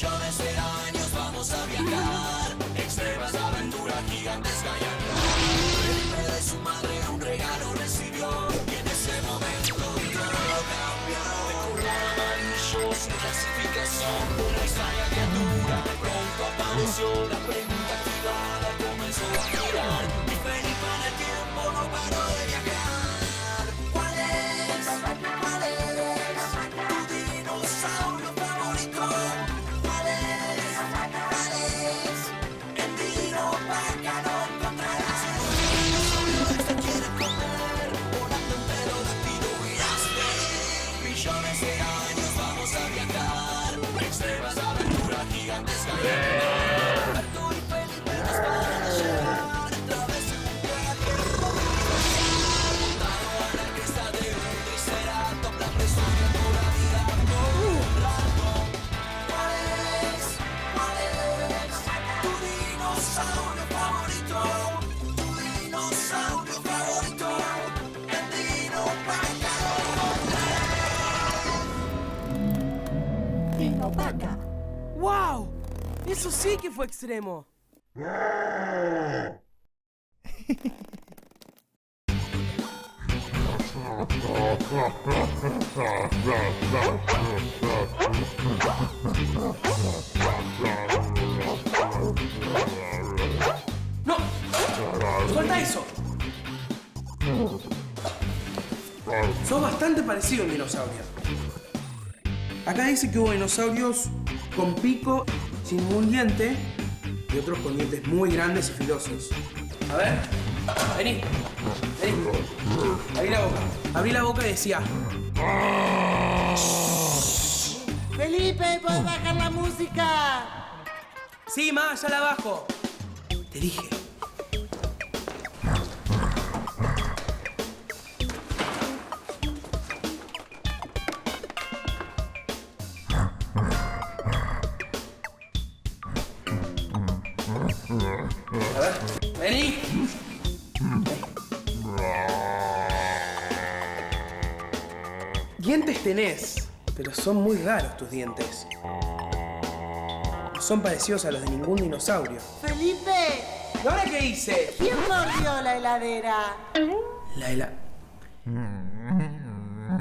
Millones de años vamos a viajar, extremas aventuras gigantesca y Felipe de su madre un regalo recibió y en ese momento todo cambió. De color amarillo sin clasificación, una extraña criatura de pronto apareció. La pregunta activada comenzó a girar y Felipe en el tiempo no paró de viajar. ¿Cuál es tu dinosaurio favorito? ¿Cuál es el dino vaca no encontrarás? Se quiere comer, volando en pterodáctilo irás ver. Millones de años vamos a viajar, extremas aventuras gigantescas. Arturo y Felipe nos van a llevar a través de un viaje. Montaron a la cresta de un triceratops, la presión de pura vida por un rato. ¿Cuál es tu dinosaurio favorito? Tu dinosaurio favorito. El dino vaca Dino Vaca. ¡Wow! Eso sí que fue extremo. ¡No! ¡Suelta eso! Sos bastante parecido a un dinosaurio. Acá dice que hubo dinosaurios con pico, sin ningún diente, y otros con dientes muy grandes y filosos. A ver, vení. Abrí la boca y decía... Felipe, ¿puedes bajar la música? Sí, ma, ya la bajo. Te dije. A ver, vení. Dientes tenés, pero son muy raros tus dientes. No son parecidos a los de ningún dinosaurio. Felipe, ¿Y ahora qué hice? ¿quién mordió la heladera?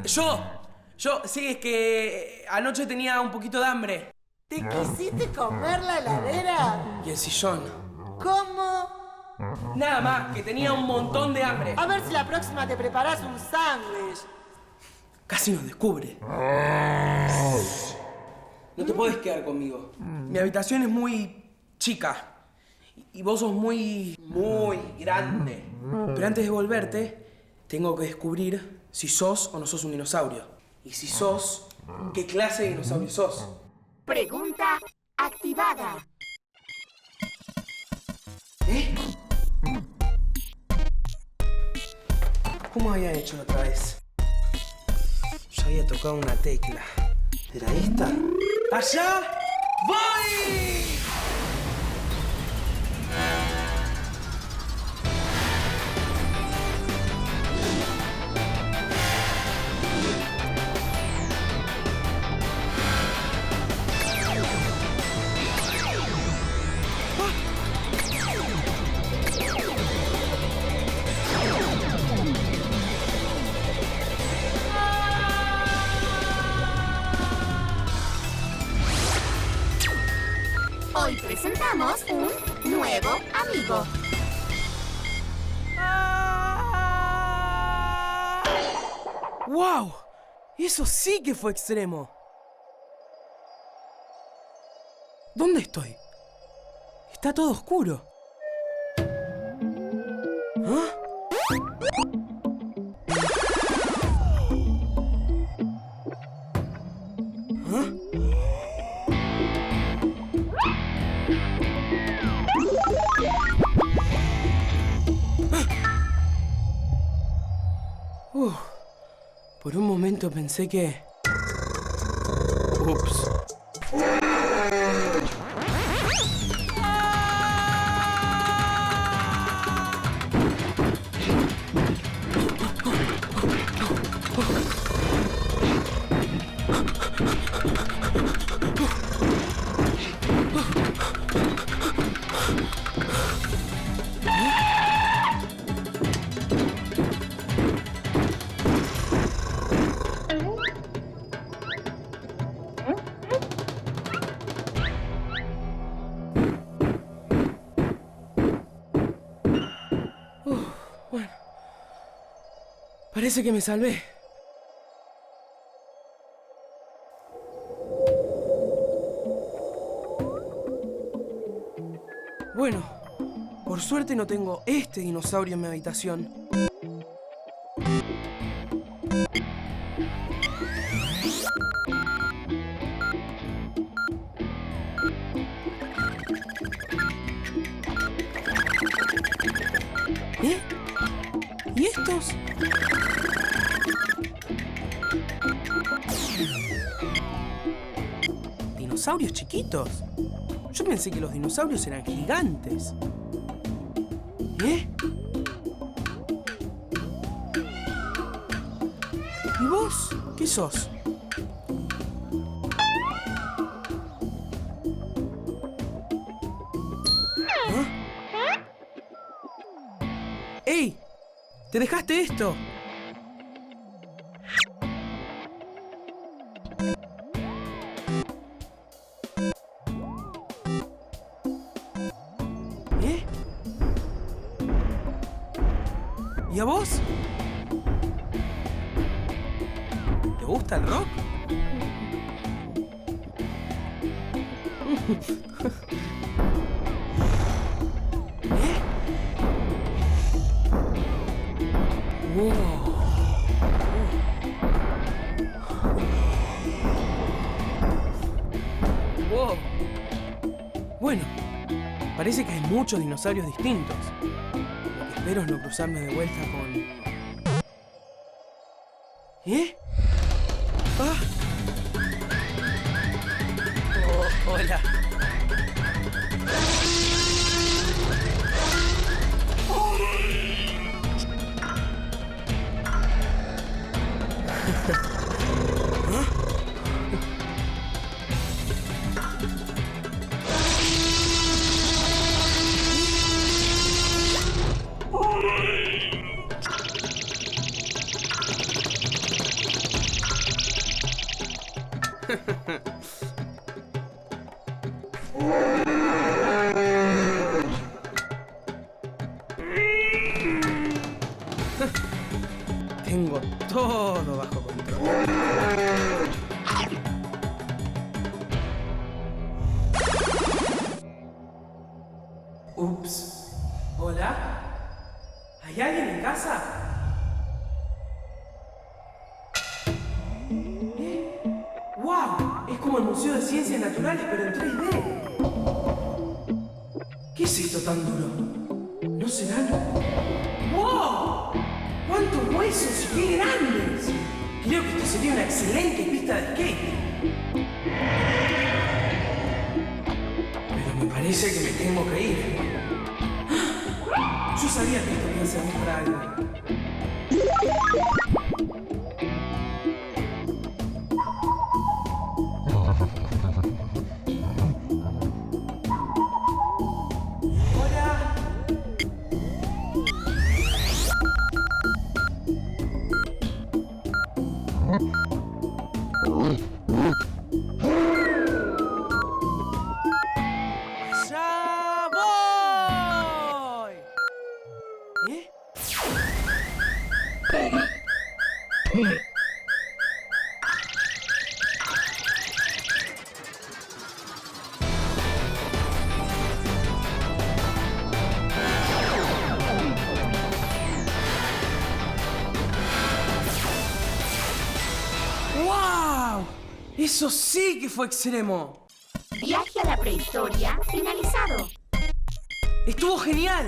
Yo, sí, es que anoche tenía un poquito de hambre. ¿Te quisiste comer la heladera? Y el sillón. ¿Cómo? Nada más, que tenía un montón de hambre. A ver si la próxima te preparás un sándwich. Casi nos descubre. No te podés quedar conmigo. Mi habitación es muy chica. Y vos sos muy grande. Pero antes de volverte, tengo que descubrir si sos o no sos un dinosaurio. Y si sos, ¿qué clase de dinosaurio sos? Pregunta activada. ¿Eh? ¿Cómo había hecho la otra vez? Yo había tocado una tecla. ¿Era esta? ¡Allá voy! Hoy presentamos un nuevo amigo. ¡Wow! Eso sí que fue extremo. ¿Dónde estoy? Está todo oscuro. ¿Ah? ¿Ah? Por un momento pensé que... Ups. Parece que me salvé. Bueno, por suerte no tengo este dinosaurio en mi habitación. ¿Eh? ¿Y estos? ¿Dinosaurios chiquitos? Yo pensé que los dinosaurios eran gigantes. ¿Eh? ¿Y vos? ¿Qué sos? ¿Eh? ¡Ey! ¿Te dejaste esto? ¿Eh? ¿Y a vos? ¿Te gusta el rock? ¿Eh? Wow. Wow. Bueno, parece que hay muchos dinosaurios distintos. Lo que espero es no cruzarme de vuelta con... ¿Eh? ¡Ah! Oh, hola. Tengo todo bajo control. Ups. ¿Hola? ¿Hay alguien en casa? ¡Wow! Es como el Museo de Ciencias Naturales, pero en 3D. ¿Qué es esto tan duro? ¿No será algo? ¡Wow! ¡Cuántos huesos y qué grandes! Creo que esto sería una excelente pista de skate. Pero me parece que me tengo que ir. Yo sabía que esto iba a servir para algo. ¡Ya voy! ¿Eh? ¡Wow! ¡Eso sí que fue extremo! Viaje a la prehistoria finalizado. ¡Estuvo genial!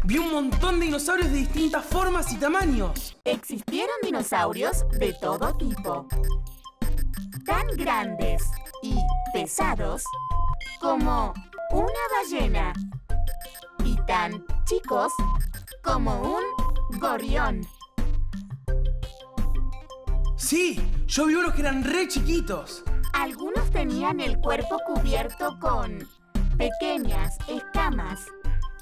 Vi un montón de dinosaurios de distintas formas y tamaños. Existieron dinosaurios de todo tipo, tan grandes y pesados como una ballena y tan chicos como un gorrión. Sí, yo vi unos que eran re chiquitos. Algunos tenían el cuerpo cubierto con pequeñas escamas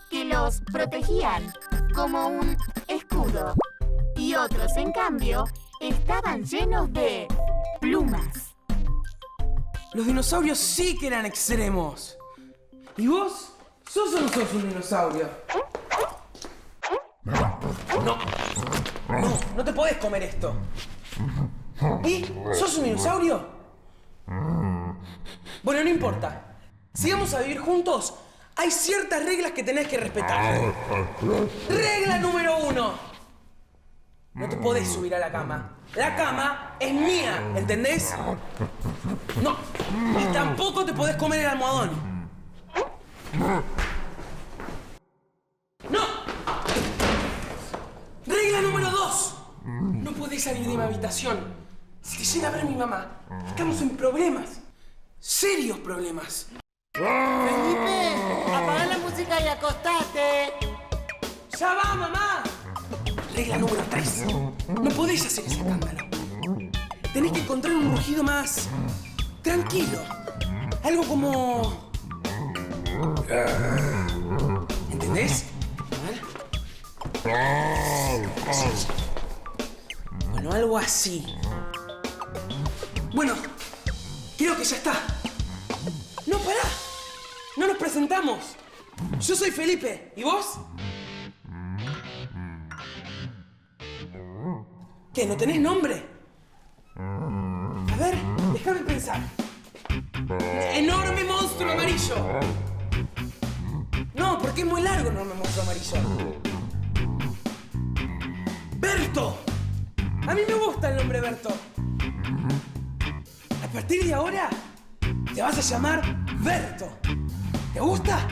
que los protegían como un escudo. Y otros, en cambio, estaban llenos de plumas. Los dinosaurios sí que eran extremos. ¿Y vos? ¿Sos o no sos un dinosaurio? No. No, no te podés comer esto. ¿Y? ¿Sos un dinosaurio? Bueno, no importa. Si vamos a vivir juntos, hay ciertas reglas que tenés que respetar. Regla número 1. No te podés subir a la cama. La cama es mía, ¿entendés? No. Y tampoco te podés comer el almohadón. ¡No! Regla número 2. No podés salir de mi habitación. Si te llega a ver mi mamá, estamos en problemas. Serios problemas. Felipe, apaga la música y acostate. ¡Ya va, mamá! Regla número 3. No podés hacer ese escándalo. Tenés que encontrar un rugido más tranquilo. Algo como... ¿Entendés? A ver. Bueno, algo así. Bueno, creo que ya está. ¡No, pará! ¡No nos presentamos! Yo soy Felipe. ¿Y vos? ¿Qué? ¿No tenés nombre? A ver, déjame pensar. ¡Enorme monstruo amarillo! No, porque es muy largo enorme monstruo amarillo. ¡Berto! A mí me gusta el nombre Berto. A partir de ahora, te vas a llamar Berto. ¿Te gusta?